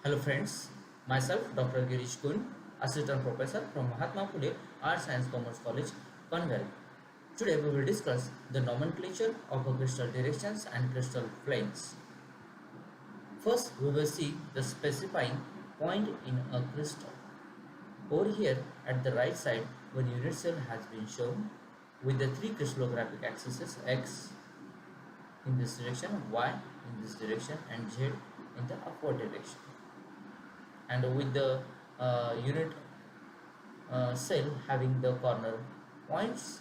Hello friends, myself Dr. Girish Kun, Assistant Professor from Mahatma Phule Arts and Commerce College, Panvel. Today we will discuss the nomenclature of crystal directions and crystal planes. First we will see the specifying point in a crystal. Over here at the right side, one unit cell has been shown with the three crystallographic axes x in this direction, y in this direction and z in the upward direction, and with the unit cell having the corner points.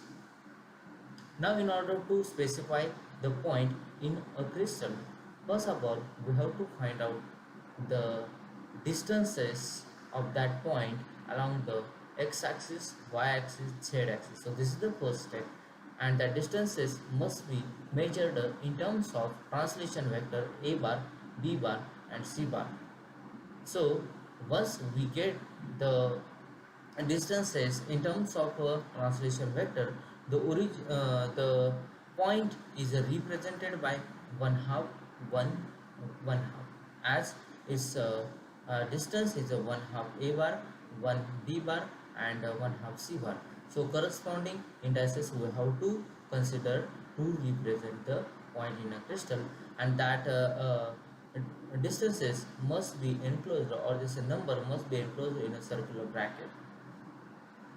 Now in order to specify the point in a crystal, first of all we have to find out the distances of that point along the x-axis, y-axis, z-axis. So this is the first step, and the distances must be measured in terms of translation vector a bar, b bar and c bar. So once we get the distances in terms of a translation vector, the point is represented by 1/2 1 1/2, as its distance is a 1/2 a bar, 1 b bar and 1/2 c bar. So corresponding indices we have to consider to represent the point in a crystal, and that distances must be enclosed, or this number must be enclosed in a circular bracket.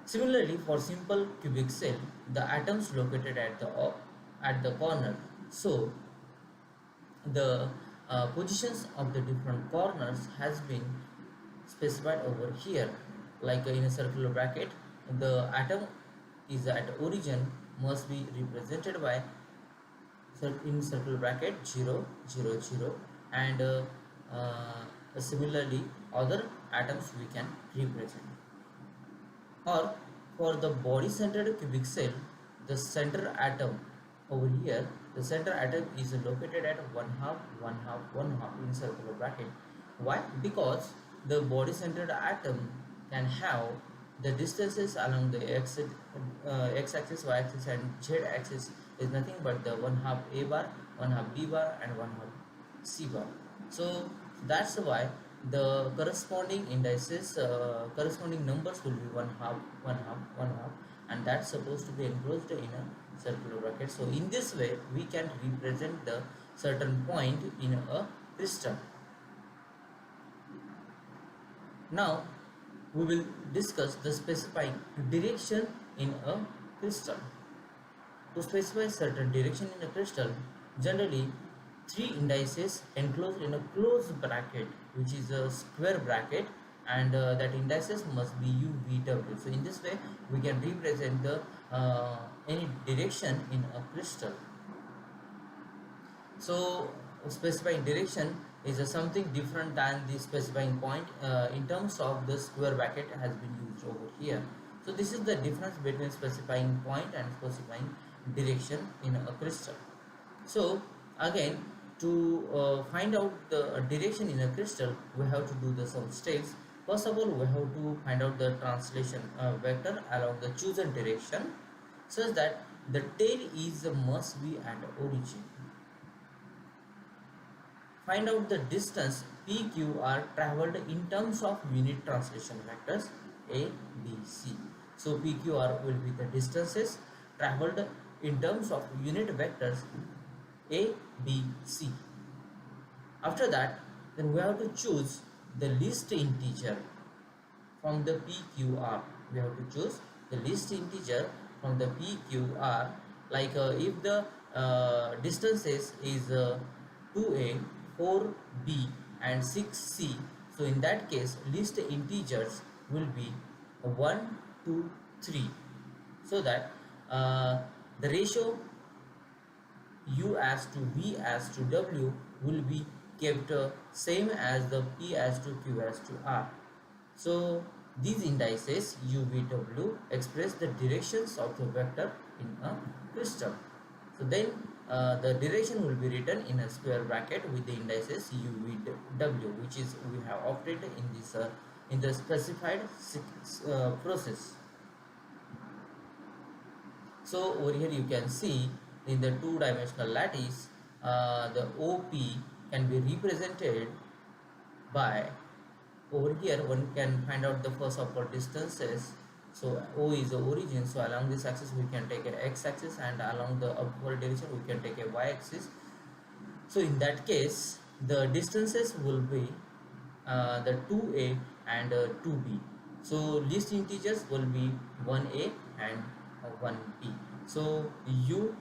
Similarly, for simple cubic cell, the atoms located at the corner. So the positions of the different corners has been specified over here. Like in a circular bracket, the atom is at origin must be represented by in circular bracket 0 0 0, and similarly other atoms we can represent. Or for the body centered cubic cell, the center atom over here, the center atom is located at 1/2 1/2 1/2 in circular bracket. Why? Because the body centered atom can have the distances along the x-axis, y-axis and z-axis is nothing but the 1/2 a bar, 1/2 b bar and 1/2 c bar. So that's why the corresponding indices, corresponding numbers will be 1/2 1/2 1/2, and that's supposed to be enclosed in a circular bracket. So in this way we can represent the certain point in a crystal. Now we will discuss the specifying direction in a crystal. To specify certain direction in a crystal, generally three indices enclosed in a closed bracket, which is a square bracket, and that indices must be u, v, w. So in this way we can represent the any direction in a crystal. So specifying direction is something different than the specifying point in terms of the square bracket has been used over here. So this is the difference between specifying point and specifying direction in a crystal. So again, to find out the direction in a crystal, we have to do the some steps. First of all, we have to find out the translation vector along the chosen direction, such that the tail is must be at origin. Find out the distance PQR traveled in terms of unit translation vectors A, B, C. So PQR will be the distances traveled in terms of unit vectors A, B, C. After that, then we have to choose the least integer from the PQR. We have to choose the least integer from the PQR. Like if the distances is 2A, 4B and 6C, so in that case least integers will be 1, 2, 3, so that the ratio u as to v as to w will be kept same as the p as to q as to r. So these indices u, v, w express the directions of the vector in a crystal. So then the direction will be written in a square bracket with the indices u, v, w, which is we have opted in this in the specified process. So over here you can see in the two-dimensional lattice, the OP can be represented by over here one can find out the first of all distances. So O is the origin, so along this axis we can take a x axis, and along the upward direction we can take a y axis. So in that case the distances will be the 2a and 2b. So least integers will be 1a and 1b. So u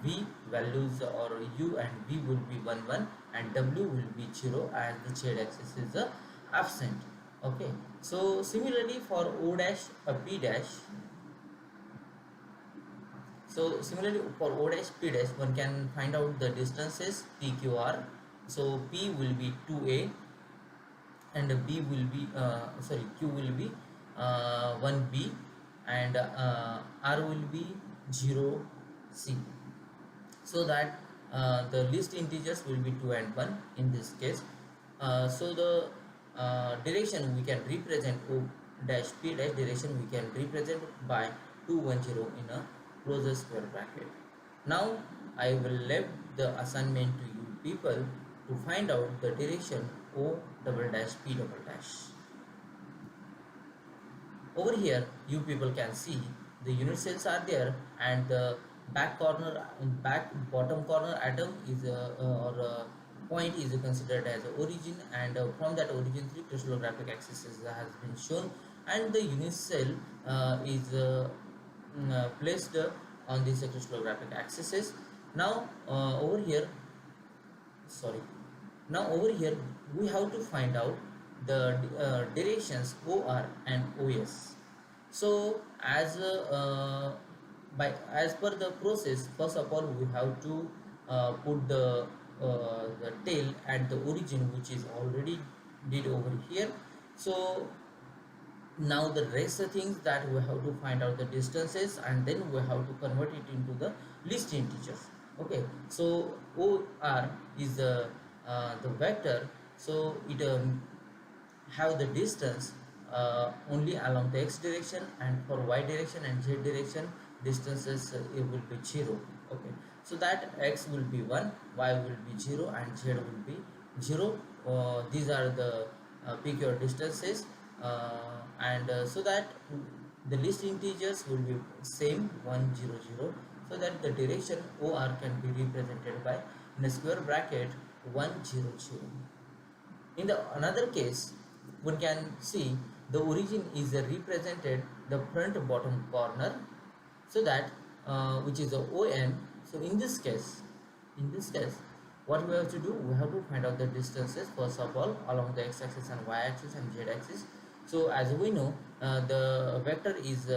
v values, or u and v will be 1 1 and w will be 0, as the z axis is absent. Okay, so similarly for o dash p dash, so similarly for o dash p dash one can find out the distances p q r. So p will be 2a and b will be q will be 1b, and r will be 0c, so that the least integers will be 2 and 1 in this case. So the direction we can represent o dash p dash direction we can represent by 210 in a closed square bracket. Now I will leave the assignment to you people to find out the direction o double dash p double dash. Over here you people can see the unit cells are there, and the back bottom corner atom is or point is considered as origin, and from that origin three crystallographic axes has been shown, and the unit cell is placed on these crystallographic axes. Now over here, sorry, now over here we have to find out the directions OR and OS. So as per the process, first of all we have to put the tail at the origin, which is already did over here. So now the rest of things that we have to find out the distances, and then we have to convert it into the least integers. Okay, so OR is the vector, so it have the distance only along the x direction, and for y direction and z direction distances it will be 0. Okay, so that x will be 1, y will be 0, and z will be 0. These are the pq distances, and so that the least integers will be same 1 0 0, so that the direction OR can be represented by in a square bracket 1 0 0. In the another case, one can see the origin is represented the front bottom corner, so that which is the ON. So in this case, what we have to do, we have to find out the distances first of all along the x-axis and y-axis and z-axis. So as we know, the vector is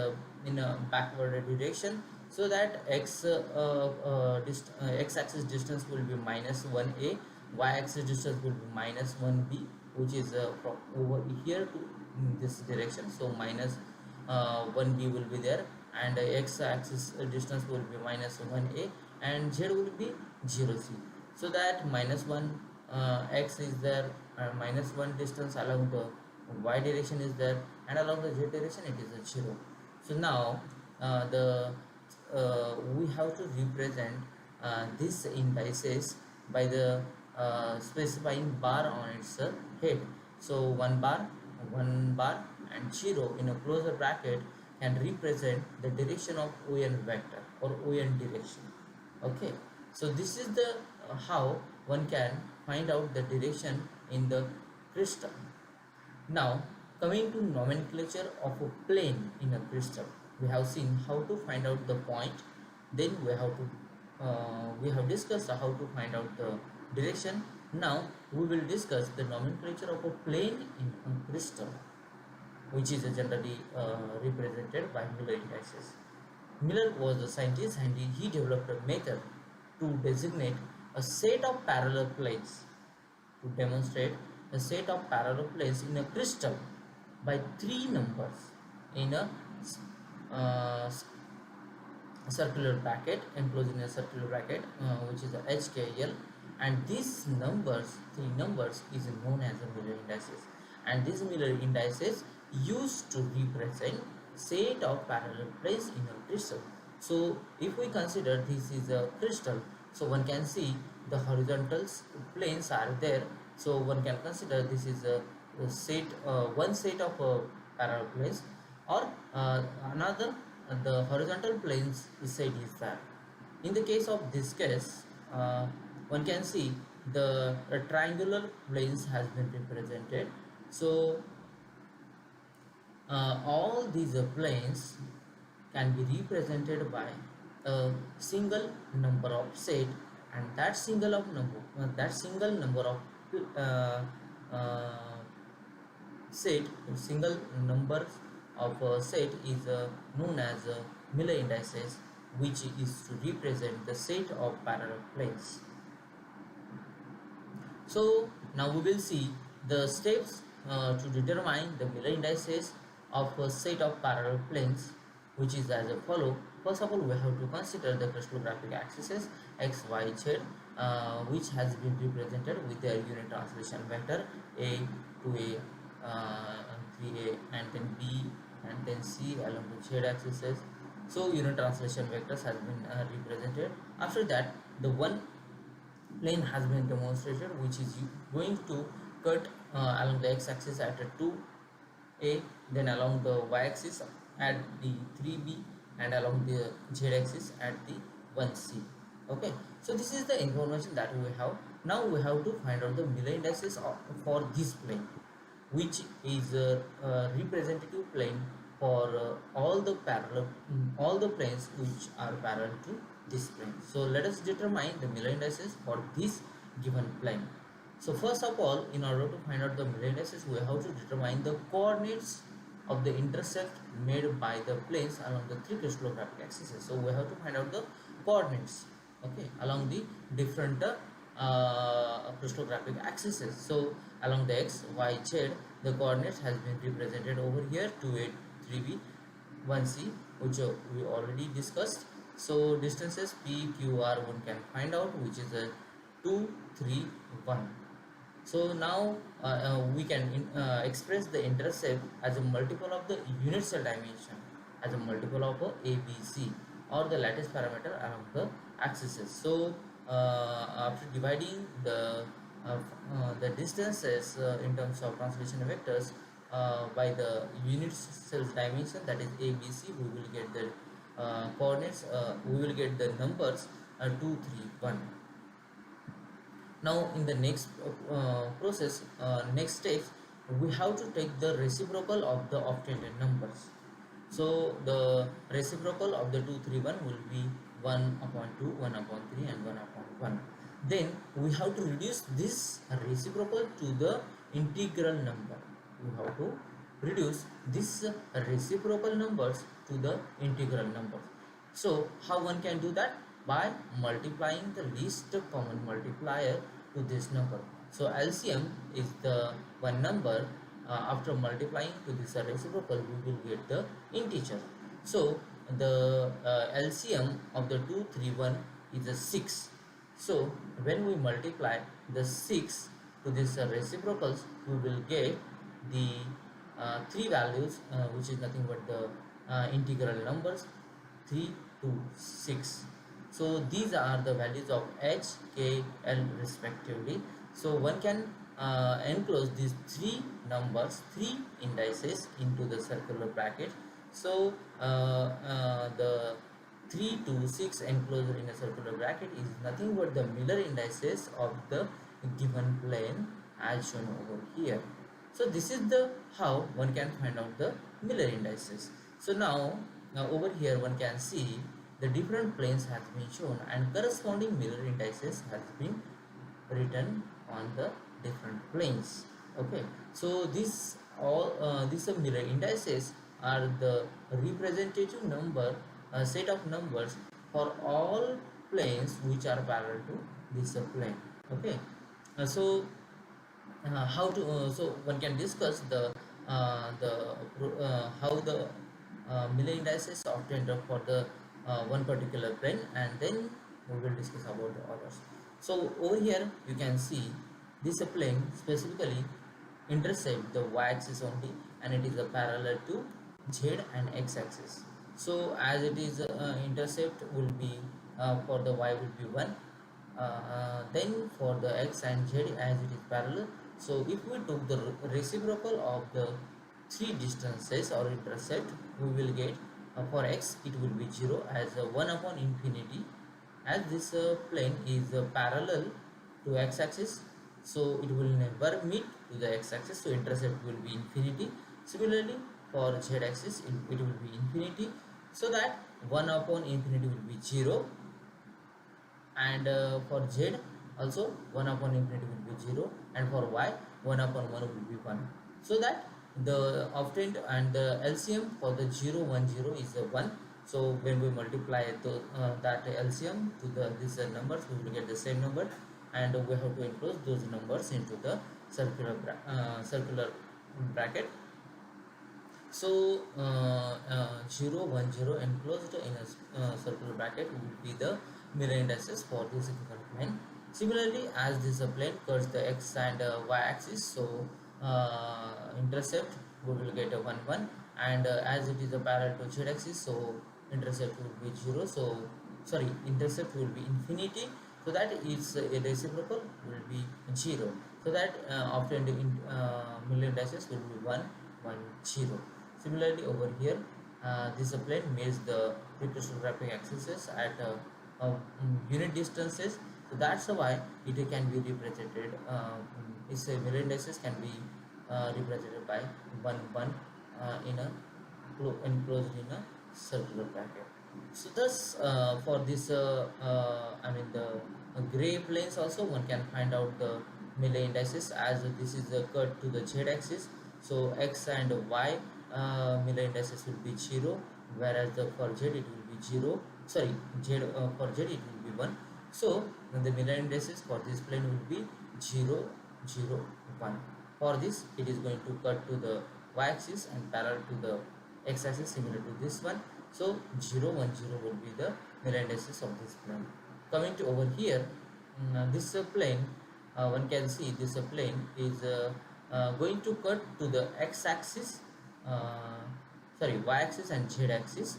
in a backward direction, so that x-axis distance will be minus 1a, y-axis distance will be minus 1b, which is from over here to this direction. So minus 1b will be there, and x-axis distance will be minus 1a, and z will be 0c, so that minus 1 x is there, minus 1 distance along the y direction is there, and along the z direction it is a 0. So now we have to represent this indices by the specifying bar on its head. So 1 bar, and 0 in a closed bracket can represent the direction of ON vector or ON direction. Okay, so this is the how one can find out the direction in the crystal. Now coming to nomenclature of a plane in a crystal, we have seen how to find out the point, then we have discussed how to find out the direction. Now we will discuss the nomenclature of a plane in a crystal, which is generally represented by Miller indices. Miller was a scientist, and he developed a method to designate a set of parallel planes, to demonstrate a set of parallel planes in a crystal by 3 numbers in a circular bracket, enclosed in a circular bracket, which is a HKL, and these numbers, 3 numbers, is known as a Miller indices, and these Miller indices used to represent set of parallel planes in a crystal. So if we consider this is a crystal, so one can see the horizontal planes are there, so one can consider this is a one set of parallel planes, or another the horizontal planes side is that. In the case of this case, one can see the triangular planes has been represented. So all these planes can be represented by a single number of set, and that single number of uh, uh, set single number of set is known as Miller indices, which is to represent the set of parallel planes. So now we will see the steps to determine the Miller indices of a set of parallel planes, which is as follow. First of all, we have to consider the crystallographic axes x, y, z, which has been represented with their unit translation vector a to a, 3a, and then b, and then c along the z axis. So unit translation vectors has been represented. After that, the one plane has been demonstrated, which is going to cut along the x-axis at 2a, then along the y-axis at the 3b, and along the z-axis at the 1c. Okay, so this is the information that we have. Now we have to find out the Miller indices for this plane, which is a representative plane for all the planes which are parallel to this plane. So let us determine the Miller indices for this given plane. So first of all, in order to find out the Miller indices, we have to determine the coordinates of the intercept made by the planes along the three crystallographic axes. So we have to find out the coordinates, okay, along the different crystallographic axes. So along the x, y, z, the coordinates has been represented over here 2a, 3b, 1c, which we already discussed. So distances p, q, r one can find out, which is a 2, 3, 1. So now we can express the intercept as a multiple of the unit cell dimension, as a multiple of ABC, or the lattice parameter along the axes. So after dividing the distances in terms of translation vectors by the unit cell dimension, that is ABC, we will get the coordinates, we will get the numbers 2, 3, 1. Now in the next next steps, we have to take the reciprocal of the obtained numbers. So the reciprocal of the 231 will be 1 upon 2, 1 upon 3, and 1 upon 1. Then we have to reduce this reciprocal to the integral number. We have to reduce this reciprocal numbers to the integral numbers. So how one can do that? By multiplying the least common multiplier to this number. So LCM is the one number. After multiplying to this reciprocal, we will get the integer. So the LCM of the 231 is a 6. So when we multiply the 6 to this reciprocals, we will get the three values, which is nothing but the integral numbers 3 to 6. So these are the values of h, k, l respectively. So one can enclose these three indices into the circular bracket. So the 3 to 6 enclosed in a circular bracket is nothing but the Miller indices of the given plane as shown over here. So this is the how one can find out the Miller indices. So now over here one can see the different planes has been shown, and corresponding Miller indices has been written on the different planes. Okay, so these Miller indices are the representative number set of numbers for all planes which are parallel to this plane. Okay, so how to so one can discuss how the Miller indices are obtained for the one particular plane, and then we will discuss about the others. So over here you can see this plane specifically intercept the y-axis only, and it is a parallel to z and x-axis. So as it is intercept will be for the y will be 1, then for the x and z, as it is parallel, So if we took the reciprocal of the three distances or intercept, we will get for x it will be 0 as 1 upon infinity, as this plane is parallel to x-axis, so it will never meet to the x-axis, so intercept will be infinity. Similarly for z-axis it will be infinity, so that 1 upon infinity will be 0, and for z also 1 upon infinity will be 0, and for y 1 upon 1 will be 1, so that the obtained and the LCM for the 0 1 0 is 1. So when we multiply that LCM to the these numbers, we will get the same number, and we have to enclose those numbers into the circular bracket. So 0 1 0 enclosed in a circular bracket will be the mirror indices for this given plane. Similarly, as this plane cuts the x and y axis, so intercept we will get a 1 1, and as it is a parallel to z axis, so intercept will be 0. So sorry, intercept will be infinity, so that its reciprocal will be 0. So that obtained in mirror indices will be 1 1 0. Similarly, over here, this plane measures the three crystallographic axes at unit distances. So that's why it can be represented. Its mirror indices can be represented by 1 1 in a enclosed in a circular bracket. So thus, for this, I mean the gray planes also one can find out the Miller indices, as this is a cut to the z-axis. So x and y Miller indices will be 0, whereas for z it will be 0. Sorry, for z it will be 1. So the Miller indices for this plane will be 0 0 1. For this, it is going to cut to the y-axis and parallel to the x-axis, similar to this one. So 0 1 0 will be the mirror indices of this plane. Coming to over here, this plane, one can see this plane is going to cut to the x-axis, sorry, y-axis and z-axis.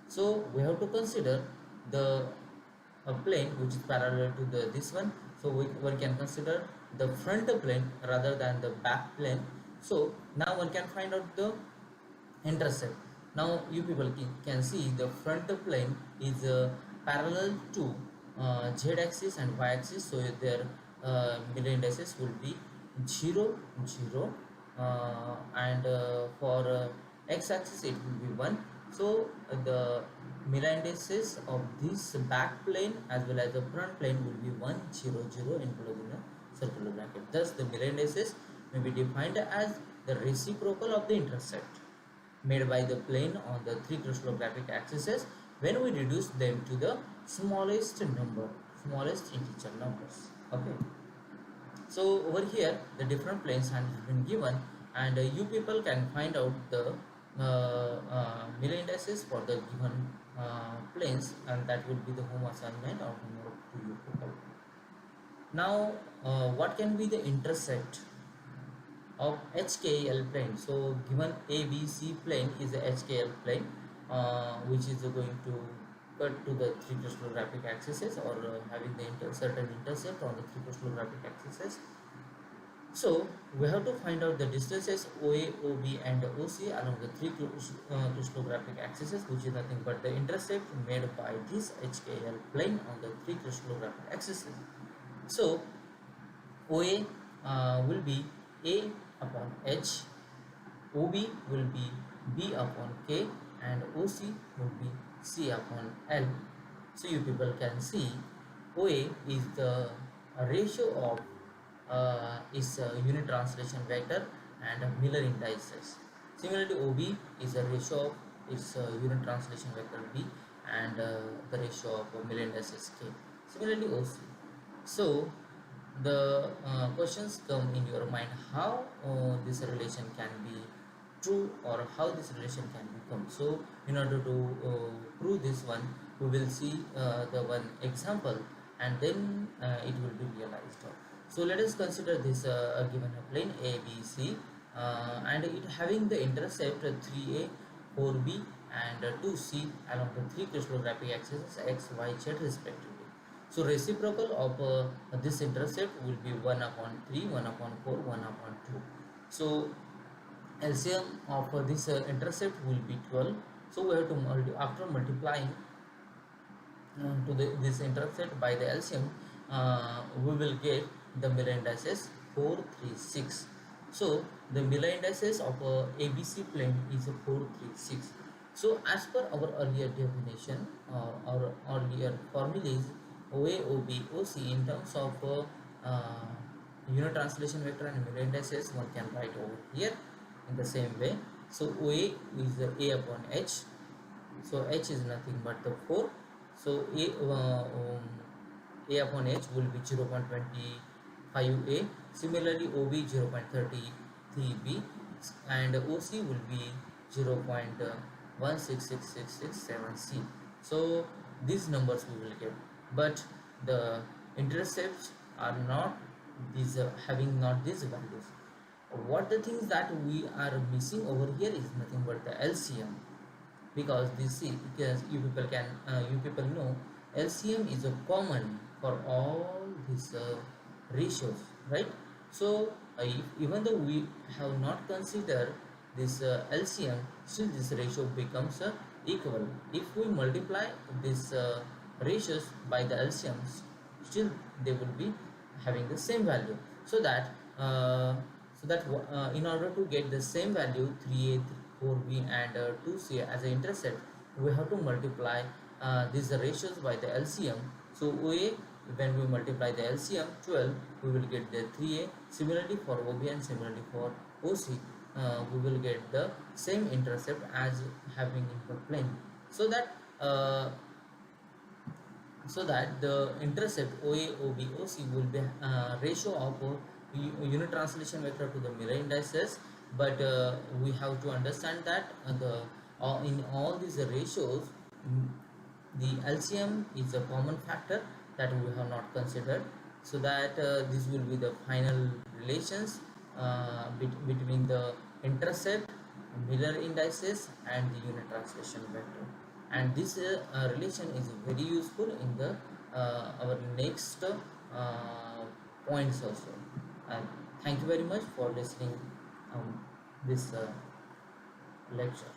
So we have to consider the plane which is parallel to the this one. So one can consider the front plane rather than the back plane. So now one can find out the intercept. Now you people can see the front plane is parallel to z-axis and y-axis, so their mirror indices will be 0 0, and for x-axis it will be 1. So the mirror indices of this back plane as well as the front plane will be 1 0 0 enclosed in a circular bracket. Thus the mirror indices may be defined as the reciprocal of the intercept made by the plane on the three crystallographic axes when we reduce them to the smallest integer numbers. Okay. So over here the different planes have been given, and you people can find out the mirror indices for the given planes, and that will be the home assignment or homework to you people. Now what can be the intercept of HKL plane? So given ABC plane is a HKL plane, which is going to cut to the three crystallographic axes, or having the certain intercept on the three crystallographic axes. So we have to find out the distances OA, OB and OC along the three crystallographic axes, which is nothing but the intercept made by this HKL plane on the three crystallographic axes. So OA will be A upon H, OB will be B upon K, and OC will be C upon L. So you people can see OA is the ratio of is a unit translation vector and Miller indices. Similarly, OB is a ratio of its unit translation vector B and the ratio of Miller indices K. Similarly, OC. So the questions come in your mind, how this relation can be true or how this relation can become. So in order to prove this one, we will see the one example, and then it will be realized. So let us consider this given a plane ABC, and it having the intercept 3A, 4B and 2C along the three crystallographic axes x, y, z respectively. So reciprocal of this intercept will be 1 upon 3, 1 upon 4, 1 upon 2. So LCM of this intercept will be 12. So we have to after multiplying this intercept by the LCM, we will get the millennializes 436. So the millennializes of a ABC plane is a 436. So as per our earlier definition or our earlier formulas, OA, OB, OC in terms of unit translation vector and millennializes, one can write over here in the same way. So OA is A upon H, so H is nothing but the 4. So A upon H will be 0.25A. Similarly, OB 0.33B and OC will be 0.1666667C. So these numbers we will get, but the intercepts are not these having not these values. What the things that we are missing over here is nothing but the LCM, because this see, because you people know LCM is a common for all these ratios, right? So even though we have not considered this LCM, still this ratio becomes equal. If we multiply this ratios by the LCMs, still they will be having the same value. So that in order to get the same value 3a, 4b and 2c as an intercept, we have to multiply these ratios by the LCM. So OA, when we multiply the LCM 12, we will get the 3a. Similarly for OB and similarly for OC, we will get the same intercept as having in the plane. So that the intercept OA, OB, OC will be ratio of unit translation vector to the mirror indices. But we have to understand that in all these ratios, the LCM is a common factor that we have not considered. So that this will be the final relations between the intercept, mirror indices and the unit translation vector. And this relation is very useful in the our next points also. And thank you very much for listening this lecture.